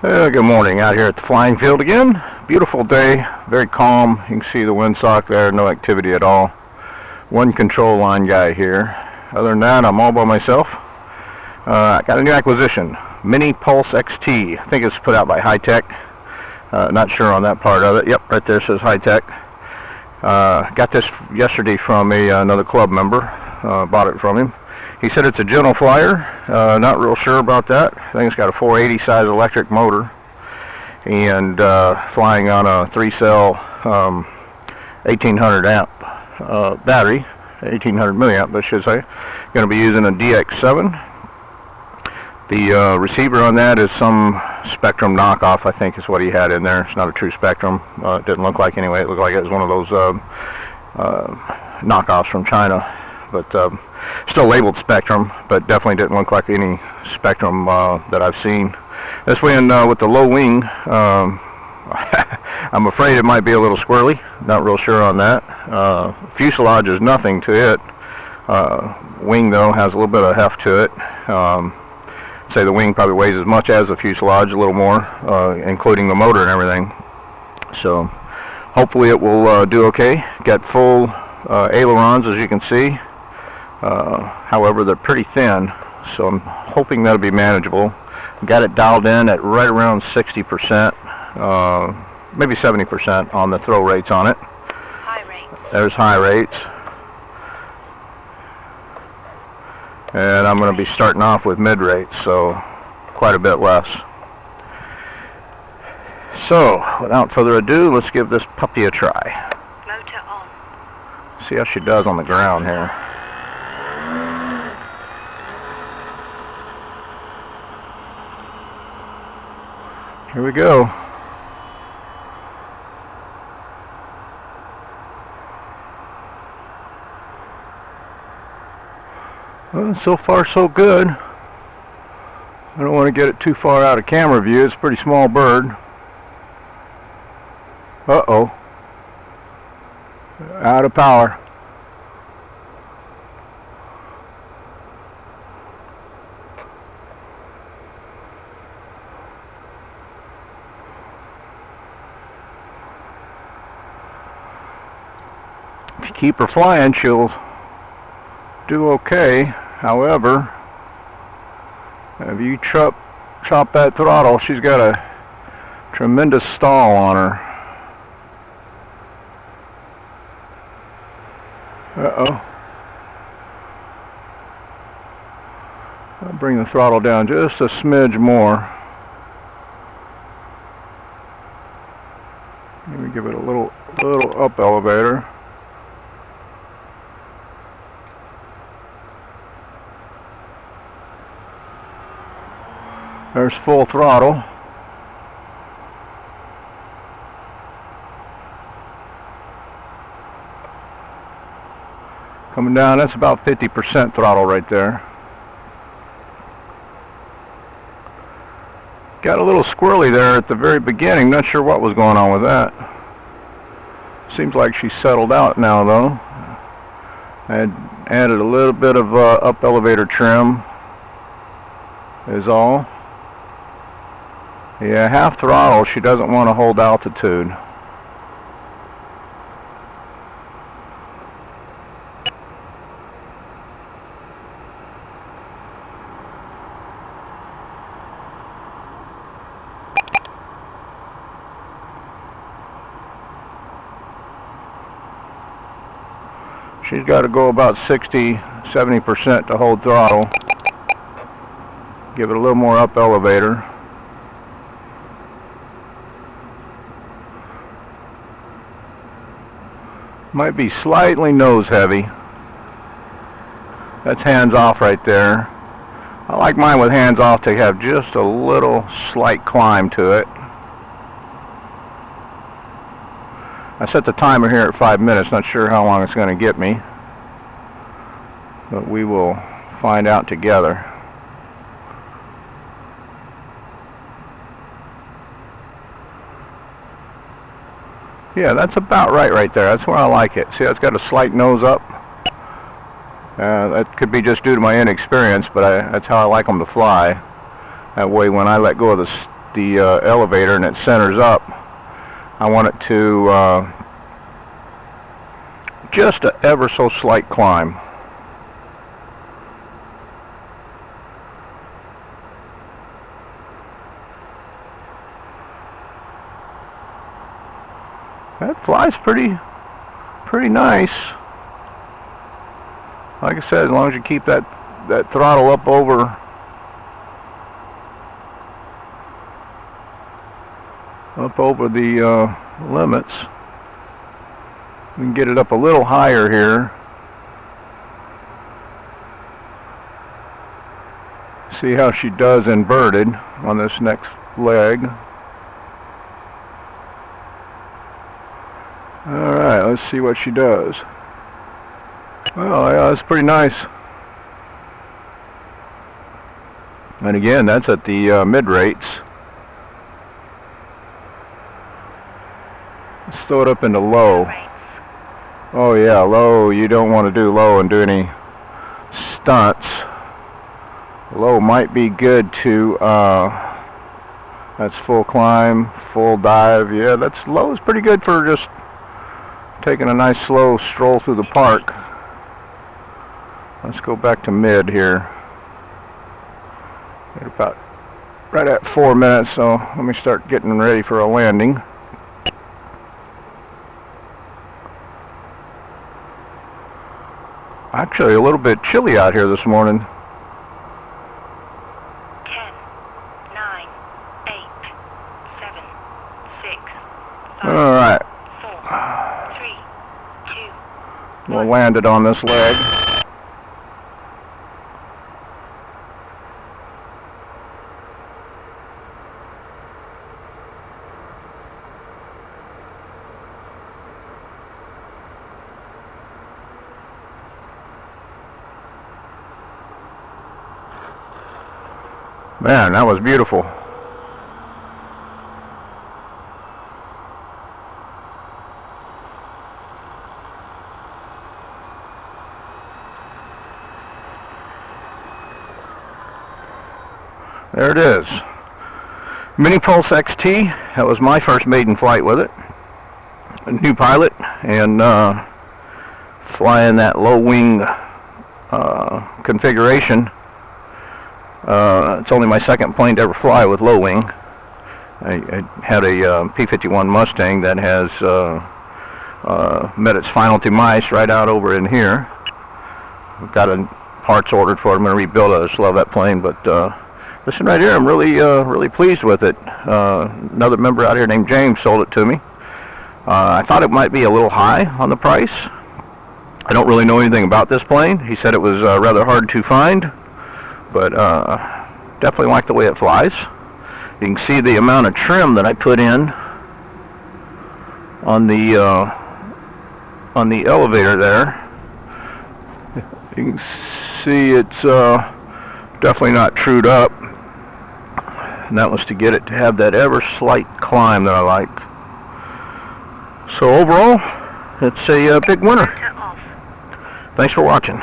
Good morning out here at the flying field again. Beautiful day, very calm. You can see the windsock there, no activity at all. One control line guy here. Other than that, I'm all by myself. I got a new acquisition, MiniPulse XT. I think it's put out by Hi-Tech. Not sure on that part of it. Yep, right there says Hi-Tech. Got this yesterday from another club member. Bought it from him. He said it's a gentle flyer. Not real sure about that. I think it's got a 480 size electric motor and flying on a 3-cell 1800 amp battery, 1800 milliamp, I should say. Going to be using a DX7. The receiver on that is some Spectrum knockoff, I think is what he had in there. It's not a true Spectrum. It didn't look like anyway. It looked like it was one of those knockoffs from China. But still labeled Spectrum, but definitely didn't look like any Spectrum that I've seen. This one with the low wing, I'm afraid it might be a little squirrely. Not real sure on that. Fuselage is nothing to it. Wing though has a little bit of heft to it. Say the wing probably weighs as much as the fuselage, a little more, including the motor and everything. So hopefully it will do okay. Got full ailerons, as you can see. However, they're pretty thin, so I'm hoping that'll be manageable. Got it dialed in at right around 60%, maybe 70% on the throw rates on it. High rates. There's high rates. And I'm going to be starting off with mid rates, so quite a bit less. So, without further ado, let's give this puppy a try. Motor on. See how she does on the ground here. Here we go. Well, so far so good. I don't want to get it too far out of camera view. It's a pretty small bird. Uh-oh. Out of power. If you keep her flying, she'll do okay. However, if you chop that throttle, she's got a tremendous stall on her. Uh-oh. I'll bring the throttle down just a smidge more. Maybe give it a little up elevator. There's full throttle. Coming down, that's about 50% throttle right there. Got a little squirrely there at the very beginning. Not sure what was going on with that. Seems like she's settled out now though. I had added a little bit of up elevator trim is all. Yeah, half throttle, she doesn't want to hold altitude. She's got to go about 60–70% to hold throttle. Give it a little more up elevator. Might be slightly nose heavy. That's hands off right there. I like mine with hands off to have just a little slight climb to it. I set the timer here at 5 minutes. Not sure how long it's going to get me, but we will find out together. Yeah, that's about right there. That's where I like it. See, it's got a slight nose up. That could be just due to my inexperience, but that's how I like them to fly. That way, when I let go of the the elevator and it centers up, I want it to just a ever so slight climb. That flies pretty nice. Like I said, as long as you keep that throttle up over the limits. We can get it up a little higher here. See how she does inverted on this next leg. Alright, let's see what she does. Well, yeah, that's pretty nice. And again, that's at the mid rates. Let's throw it up into low. Oh yeah, low. You don't want to do low and do any stunts. Low might be good to, that's full climb, full dive. Yeah, that's low is pretty good for just taking a nice slow stroll through the park. Let's go back to mid here. At about right at 4 minutes, so let me start getting ready for a landing. Actually, a little bit chilly out here this morning. 10, 9, 8, 7, 6, 5, All right. 4, 3, 2, We'll land it on this leg. Man, that was beautiful. There it is. MiniPulse XT. That was my first maiden flight with it. A new pilot, and flying that low wing configuration. It's only my second plane to ever fly with low wing. I had a P-51 Mustang that has met its final demise right out over in here. I've got parts ordered for it. I'm going to rebuild it. I just love that plane, but this one right here, I'm really pleased with it. Another member out here named James sold it to me. I thought it might be a little high on the price. I don't really know anything about this plane. He said it was rather hard to find, but definitely like the way it flies. You can see the amount of trim that I put in on the elevator there. You can see it's definitely not trued up, and that was to get it to have that ever slight climb that I like. So overall, it's a big winner. Thanks for watching.